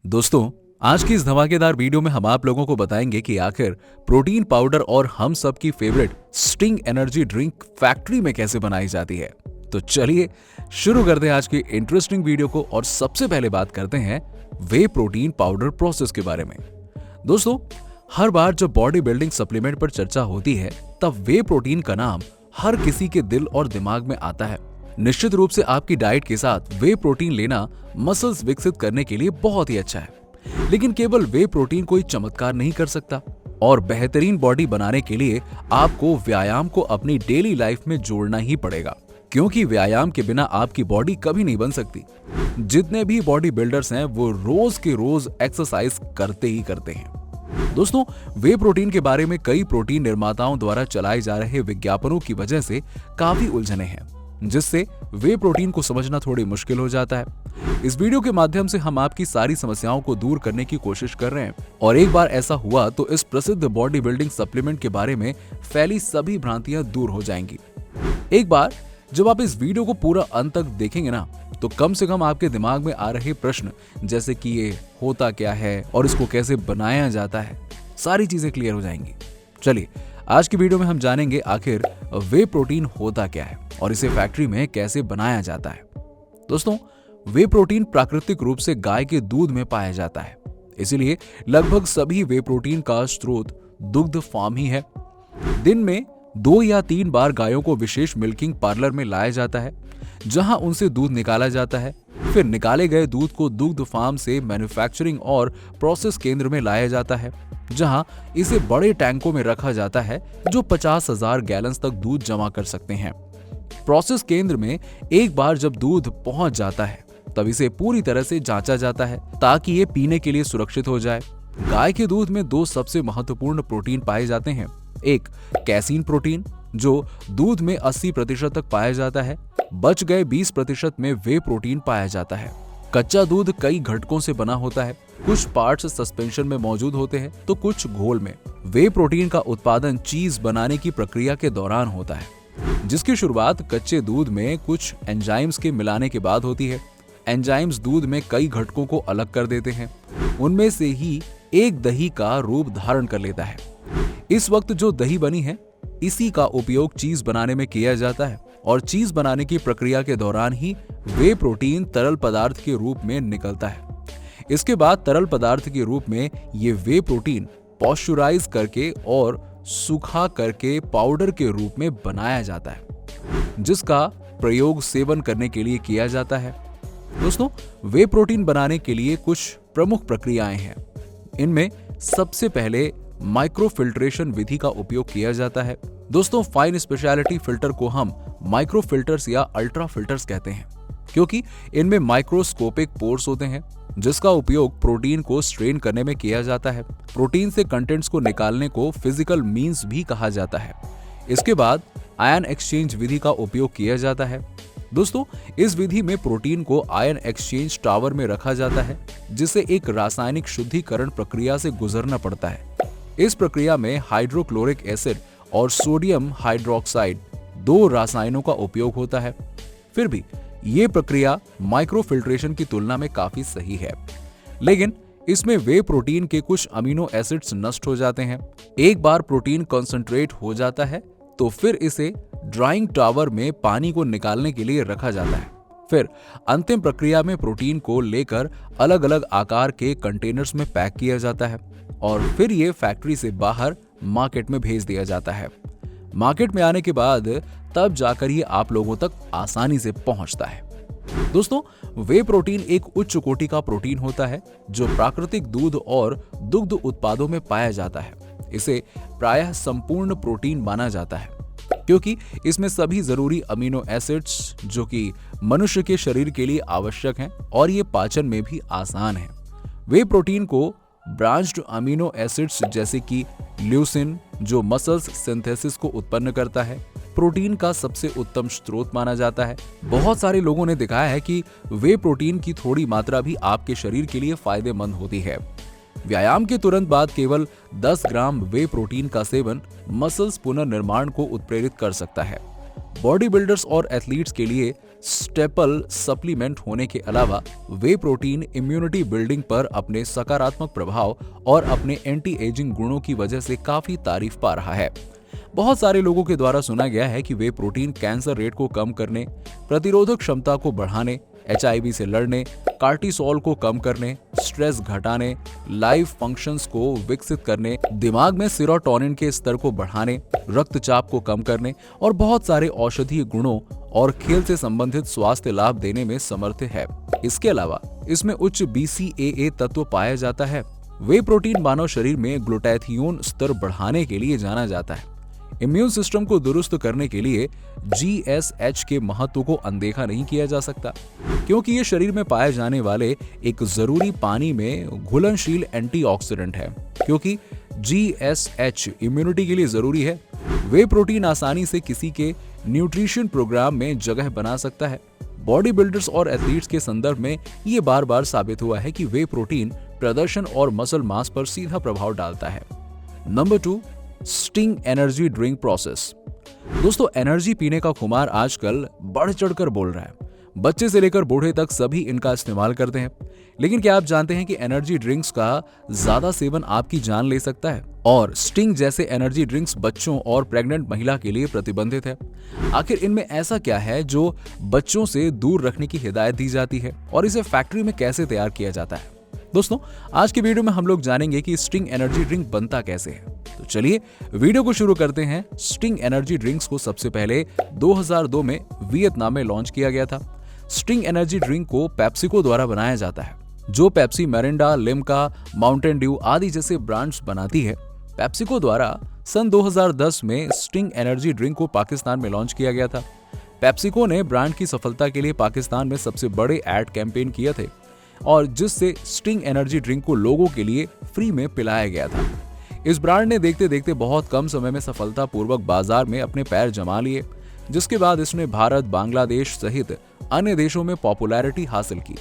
दोस्तों, आज की इस धमाकेदार वीडियो में हम आप लोगों को बताएंगे कि आखिर प्रोटीन पाउडर और हम सबकी favourite sting energy drink factory में कैसे बनाई जाती है। तो चलिए शुरू करते हैं आज की इंटरेस्टिंग वीडियो को और सबसे पहले बात करते हैं वे प्रोटीन पाउडर प्रोसेस के बारे में। दोस्तों, हर बार जब बॉडी बिल्डिंग सप्लीमेंट पर चर्चा होती है तब वे प्रोटीन का नाम हर किसी के दिल और दिमाग में आता है। निश्चित रूप से आपकी डाइट के साथ वे प्रोटीन लेना मसल्स विकसित करने के लिए बहुत ही अच्छा है, लेकिन केवल वे प्रोटीन कोई चमत्कार नहीं कर सकता और बेहतरीन बॉडी बनाने के लिए आपको व्यायाम को अपनी डेली लाइफ में जोड़ना ही पड़ेगा, क्योंकि व्यायाम के बिना आपकी बॉडी कभी नहीं बन सकती। जितने भी बॉडी बिल्डर्स हैं वो रोज के रोज एक्सरसाइज करते ही करते हैं। दोस्तों, वे प्रोटीन के बारे में कई प्रोटीन निर्माताओं द्वारा चलाए जा रहे विज्ञापनों की वजह से काफी उलझने हैं, जिससे वे प्रोटीन को समझना थोड़ी मुश्किल हो जाता है। इस वीडियो के माध्यम से हम आपकी सारी समस्याओं को दूर करने की कोशिश कर रहे हैं और एक बार ऐसा हुआ तो इस प्रसिद्ध बॉडी बिल्डिंग सप्लीमेंट के बारे में फैली सभी भ्रांतियां दूर हो जाएंगी। एक बार जब आप इस वीडियो को पूरा अंत तक देखेंगे ना, तो कम से कम आपके दिमाग में आ रहे प्रश्न जैसे कि ये होता क्या है और इसको कैसे बनाया जाता है, सारी चीजें क्लियर हो जाएंगी। चलिए आज की वीडियो में हम जानेंगे आखिर वे प्रोटीन होता क्या है और इसे फैक्ट्री में कैसे बनाया जाता है। दोस्तों, वे प्रोटीन प्राकृतिक रूप से गाय के दूध में पाया जाता है, इसीलिए लगभग सभी वे प्रोटीन का स्रोत दुग्ध फार्म ही है। दिन में 2 या 3 बार गायों को विशेष मिल्किंग पार्लर में लाया जाता है, जहां उनसे दूध निकाला जाता है। फिर निकाले गए दूध को दुग्ध फार्म से मैन्युफैक्चरिंग और प्रोसेस केंद्र में लाया जाता है, जहां इसे बड़े टैंकों में रखा जाता है जो 50,000 गैलन तक दूध जमा कर सकते हैं। प्रोसेस केंद्र में एक बार जब दूध पहुंच जाता है तब इसे पूरी तरह से जांचा जाता है ताकि ये पीने के लिए सुरक्षित हो जाए। गाय के दूध में 2 सबसे महत्वपूर्ण प्रोटीन पाए जाते हैं। एक कैसीन प्रोटीन जो दूध में 80% तक पाया जाता है, बच गए 20% में वे प्रोटीन पाया जाता है। कच्चा दूध कई घटकों से बना होता है, कुछ पार्ट्स सस्पेंशन में मौजूद होते हैं तो कुछ घोल में। वे प्रोटीन का उत्पादन चीज बनाने की प्रक्रिया के दौरान होता है, जिसकी शुरुआत कच्चे दूध में कुछ एंजाइम्स के मिलाने के बाद होती है। एंजाइम्स दूध में कई घटकों को अलग कर देते हैं, उनमें से ही एक दही का रूप धारण कर लेता है। इस वक्त जो दही बनी है इसी का उपयोग चीज बनाने में किया जाता है और चीज बनाने की प्रक्रिया के दौरान ही वे प्रोटीन तरल पदार्थ के रूप में निकलता है। इसके बाद तरल पदार्थ के रूप में ये वे प्रोटीन पॉस्चराइज करके और सूखा करके पाउडर के रूप में बनाया जाता है, जिसका प्रयोग सेवन करने के लिए किया जाता है। दोस्तों, वे प्रोटीन बनाने के लिए कुछ प्रमुख प्रक्रियाएं हैं। इनमें सबसे पहले माइक्रो फिल्ट्रेशन विधि का उपयोग किया जाता है। दोस्तों, फाइन स्पेशलिटी फिल्टर को हम माइक्रो फिल्टर्स या अल्ट्रा फिल्टर्स कहते हैं, क्योंकि इनमें माइक्रोस्कोपिक पोर्स होते हैं, जिसका उपयोग प्रोटीन को स्ट्रेन करने में किया जाता है। प्रोटीन से कंटेंट्स को निकालने को फिजिकल मींस भी कहा जाता है। इसके बाद आयन एक्सचेंज विधि का उपयोग किया जाता है। दोस्तों, इस विधि में प्रोटीन को आयन एक्सचेंज टावर में रखा जाता है, जिसे एक रासायनिक शुद्धिकरण प्रक्रिया से गुजरना पड़ता है। इस प्रक्रिया में हाइड्रोक्लोरिक एसिड और सोडियम हाइड्रोक्साइड 2 रसायनों का उपयोग होता है। फिर भी ये प्रक्रिया माइक्रोफिल्ट्रेशन की तुलना में काफी सही है, लेकिन इसमें वे प्रोटीन के कुछ अमीनो एसिड्स नष्ट हो जाते हैं। एक बार प्रोटीन कॉन्सेंट्रेट हो जाता है तो फिर इसे ड्राइंग टावर में पानी को निकालने के लिए रखा जाता है। फिर अंतिम प्रक्रिया में प्रोटीन को लेकर अलग अलग आकार के कंटेनर्स में पैक किया जाता है और फिर ये फैक्ट्री से बाहर मार्केट में भेज दिया जाता है। मार्केट में आने के बाद तब जाकर ये आप लोगों तक आसानी से पहुंचता है। दोस्तों, वे प्रोटीन एक उच्च कोटि का प्रोटीन होता है जो प्राकृतिक दूध और दुग्ध उत्पादों में पाया जाता है। इसे प्रायः संपूर्ण प्रोटीन माना जाता है, क्योंकि इसमें सभी जरूरी अमीनो एसिड्स जो कि मनुष्य के शरीर के लिए आवश्यक हैं और ये पाचन में भी आसान है। वे प्रोटीन को ब्रांच्ड अमीनो एसिड्स जैसे कि ल्यूसिन जो मसल्स सिंथेसिस को उत्पन्न करता है, प्रोटीन का सबसे उत्तम स्रोत माना जाता है। बहुत सारे लोगों ने दिखाया है कि वे प्रोटीन की थोड़ी मात्रा भी आपके शरीर के लिए फायदेमंद होती है। व्यायाम के तुरंत बाद केवल 10 ग्राम वे प्रोटीन का सेवन मसल्स पुनर्निर्माण को उत्प्रेरित कर सकता है। बॉडी बिल्डर्स और एथलीट्स के लिए स्टेपल सप्लीमेंट होने के अलावा वे प्रोटीन इम्यूनिटी बिल्डिंग पर अपने सकारात्मक प्रभाव और अपने एंटी एजिंग गुणों की वजह से काफी तारीफ पा रहा है। बहुत सारे लोगों के द्वारा सुना गया है कि वे प्रोटीन कैंसर रेट को कम करने, प्रतिरोधक क्षमता को बढ़ाने, HIV से लड़ने, कार्टिसोल को कम करने, स्ट्रेस घटाने, लाइफ फंक्शंस को विकसित करने, दिमाग में सेरोटोनिन के स्तर को बढ़ाने, रक्तचाप को कम करने और बहुत सारे औषधीय गुणों और खेल से संबंधित स्वास्थ्य लाभ देने में समर्थ है। इसके अलावा इसमें उच्च BCAA तत्व पाया जाता है। वे प्रोटीन मानव शरीर में ग्लूटाथियोन स्तर बढ़ाने के लिए जाना जाता है। इम्यून सिस्टम को दुरुस्त करने के लिए GSH के महत्व को अनदेखा नहीं किया जा सकता, क्योंकि ये शरीर में पाए जाने वाले एक जरूरी पानी में घुलनशील एंटीऑक्सीडेंट है। क्योंकि GSH इम्यूनिटी के लिए जरूरी है, वे प्रोटीन आसानी से किसी के न्यूट्रिशन प्रोग्राम में जगह बना सकता है। बॉडी बिल्डर्स और एथलीट्स के संदर्भ में ये बार बार साबित हुआ है कि वे प्रोटीन प्रदर्शन और मसल मास पर सीधा प्रभाव डालता है। Number 2, sting energy drink process. दोस्तों, एनर्जी पीने का खुमार आजकल बढ़ चढ़कर बोल रहा है। बच्चे से लेकर बूढ़े तक सभी इनका इस्तेमाल करते हैं। लेकिन क्या आप जानते हैं कि एनर्जी ड्रिंक्स का ज्यादा सेवन आपकी जान ले सकता है? और स्टिंग जैसे एनर्जी ड्रिंक्स बच्चों और प्रेग्नेंट महिला के लिए प्रतिबंधित है। आखिर इनमें ऐसा क्या है जो बच्चों से दूर रखने की हिदायत दी जाती है और इसे फैक्ट्री में कैसे तैयार किया जाता है? दोस्तों, आज की वीडियो में हम लोग जानेंगे कि स्टिंग एनर्जी ड्रिंक बनता कैसे है। तो चलिए वीडियो को शुरू करते हैं। स्टिंग एनर्जी ड्रिंक्स को सबसे पहले 2002 में वियतनाम में लॉन्च किया गया था। स्टिंग एनर्जी ड्रिंक को पेप्सिको द्वारा बनाया जाता है, जो Pepsi, Mirinda, Limca, Mountain Dew आदि जैसे ब्रांड्स बनाती है। पेप्सिको द्वारा सन 2010 में स्टिंग एनर्जी ड्रिंक को पाकिस्तान में लॉन्च किया गया था। पेप्सिको ने ब्रांड की सफलता के लिए पाकिस्तान में सबसे बड़े एड कैंपेन किए थे और जिससे स्टिंग एनर्जी ड्रिंक को लोगों के लिए फ्री में पिलाया गया था। इस ब्रांड ने देखते देखते बहुत कम समय में सफलतापूर्वक बाजार में अपने पैर जमा लिए, जिसके बाद इसने भारत, बांग्लादेश सहित अन्य देशों में पॉपुलैरिटी हासिल की।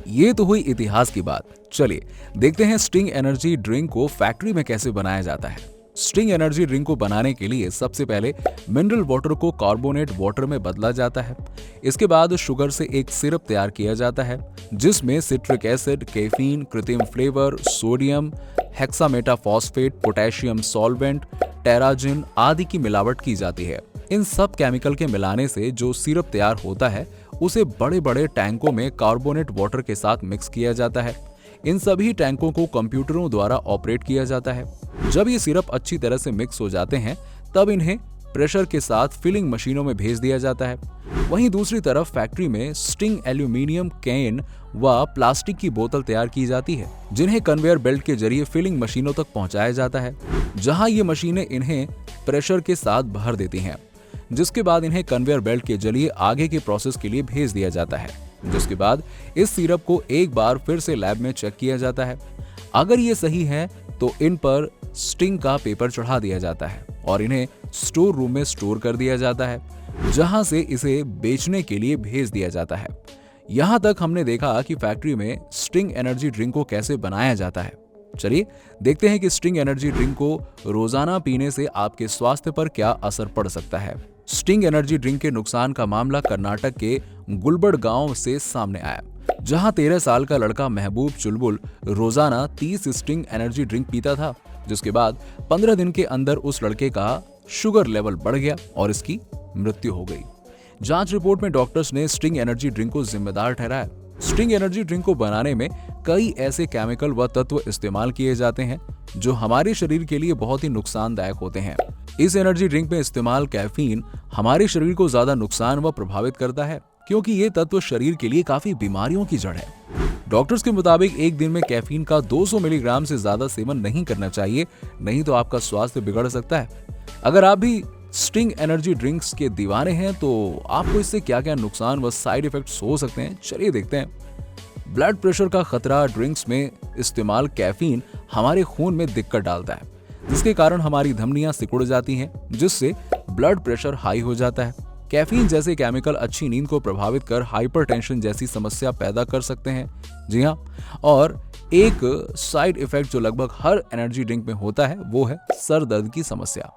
ये तो हुई इतिहास की बात। चलिए देखते हैं स्टिंग एनर्जी ड्रिंक को फैक्ट्री में कैसे बनाया जाता है। स्टिंग एनर्जी ड्रिंक को बनाने के लिए सबसे पहले मिनरल वाटर को कार्बोनेट वाटर में बदला जाता है। इसके बाद शुगर से एक सिरप तैयार किया जाता है, जिसमें सिट्रिक एसिड, कैफीन, कृत्रिम flavour, sodium hexametaphosphate, potassium solvent, टेराजिन आदि की मिलावट की जाती है। इन सब केमिकल के मिलाने से जो सिरप तैयार होता है उसे बड़े बड़े टैंकों में कार्बोनेट वाटर के साथ मिक्स किया जाता है। इन सभी टैंकों को कंप्यूटरों द्वारा ऑपरेट किया जाता है। जब ये सिरप अच्छी तरह से मिक्स हो जाते हैं तब इन्हें प्रेशर के साथ फिलिंग मशीनों में भेज दिया जाता है। वहीं दूसरी तरफ फैक्ट्री में स्टिंग एल्यूमिनियम कैन व प्लास्टिक की बोतल तैयार की जाती है, जिन्हें कन्वेयर बेल्ट के जरिए फिलिंग मशीनों तक पहुंचाया जाता है, जहां ये मशीनें इन्हें प्रेशर के साथ भर देती हैं, जिसके बाद इन्हें कन्वेयर बेल्ट के जरिए आगे के प्रोसेस के लिए भेज दिया जाता है, जिसके बाद इस सिरप को एक बार फिर से लैब में चेक किया जाता है। अगर ये सही है तो इन पर स्टिंग का पेपर चढ़ा दिया जाता है और इन्हें स्टोर रूम में स्टोर कर दिया जाता है, जहां से इसे बेचने के लिए भेज दिया जाता है। यहां तक हमने देखा कि फैक्ट्री में स्टिंग एनर्जी ड्रिंक को कैसे बनाया जाता है। चलिए देखते हैं कि स्टिंग एनर्जी ड्रिंक को रोजाना पीने से आपके स्वास्थ्य पर क्या असर पड़ सकता है। स्टिंग एनर्जी ड्रिंक के नुकसान का मामला कर्नाटक के गुलबर्ड गांव से सामने आया, जहां 13 साल का लड़का महबूब चुलबुल रोजाना 30 स्टिंग एनर्जी ड्रिंक पीता था, जिसके बाद 15 दिन के अंदर उस लड़के का शुगर लेवल बढ़ गया और इसकी मृत्यु हो गई। जांच रिपोर्ट में डॉक्टर्स ने स्टिंग एनर्जी ड्रिंक को जिम्मेदार ठहराया। स्टिंग एनर्जी ड्रिंक को बनाने में कई ऐसे केमिकल व तत्व इस्तेमाल किए जाते हैं जो हमारे शरीर के लिए बहुत ही नुकसानदायक होते हैं। इस एनर्जी ड्रिंक में इस्तेमाल कैफीन हमारे शरीर को ज्यादा नुकसान व प्रभावित करता है, क्योंकि ये तत्व शरीर के लिए काफी बीमारियों की जड़ है। डॉक्टर्स के मुताबिक एक दिन में कैफीन का 200 मिलीग्राम से ज्यादा सेवन नहीं करना चाहिए, नहीं तो आपका स्वास्थ्य बिगड़ सकता है। अगर आप भी स्टिंग एनर्जी ड्रिंक्स के दीवाने हैं तो आपको इससे क्या क्या नुकसान व साइड इफेक्ट्स हो सकते हैं, चलिए देखते हैं। ब्लड प्रेशर का खतरा। ड्रिंक्स में इस्तेमाल कैफीन हमारे खून में दिक्कत डालता है, जिसके कारण हमारी धमनियां सिकुड़ जाती हैं, जिससे ब्लड प्रेशर हाई हो जाता है। कैफीन जैसे केमिकल अच्छी नींद को प्रभावित कर हाइपरटेंशन जैसी समस्या पैदा कर सकते हैं। जी हाँ, और एक साइड इफेक्ट जो लगभग हर एनर्जी ड्रिंक में होता है वो है सर दर्द की समस्या।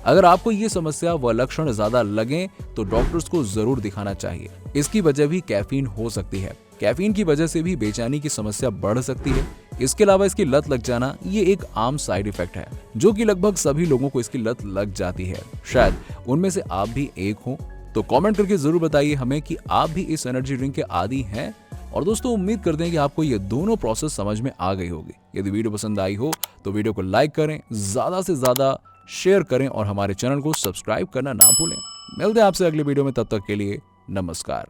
अगर आपको ये समस्या व लक्षण ज्यादा लगे तो डॉक्टर्स को जरूर दिखाना चाहिए। इसकी वजह भी कैफीन हो सकती है। कैफीन की वजह से भी बेचैनी की समस्या बढ़ सकती है। इसके अलावा इसकी लत लग जाना ये एक आम साइड इफेक्ट है, जो कि लगभग सभी लोगों को इसकी लत लग जाती है। शायद उनमें से आप भी एक हो। तो कमेंट करके जरूर बताइए हमें कि आप भी इस एनर्जी ड्रिंक के आदी हैं। और दोस्तों, उम्मीद करते हैं कि आपको ये दोनों प्रोसेस समझ में आ गई होगी। यदि वीडियो पसंद आई हो तो वीडियो को लाइक करें, ज्यादा से ज्यादा शेयर करें और हमारे चैनल को सब्सक्राइब करना ना भूलें। मिलते हैं आपसे अगले वीडियो में, तब तक के लिए नमस्कार।